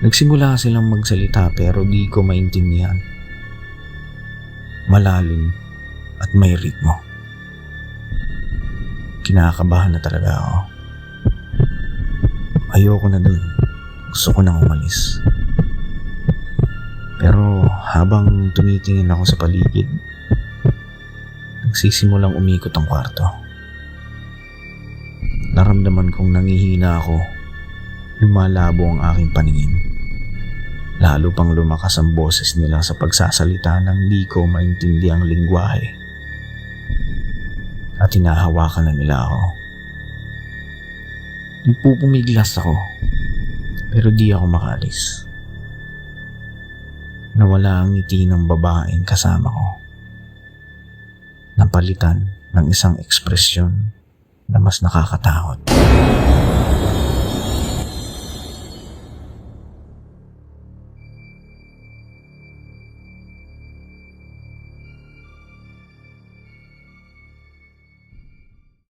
Nagsimula silang magsalita pero di ko maintindihan. Malalim at may ritmo. Kinakabahan na talaga ako. Ayoko na dun. Gusto ko nang umalis. Pero habang tumitingin ako sa paligid, nagsisimulang umikot ang kwarto. Naramdaman kong nangihina ako. Lumalabo ang aking paningin. Lalo pang lumakas ang boses nila sa pagsasalita ng di ko maintindiang lingwahe. At hinahawakan na nila ako. Nagpupumiglas ako, pero di ako makalis. Nawala ang ngiti ng babaeng kasama ko. Napalitan ng isang ekspresyon na mas nakakatakot.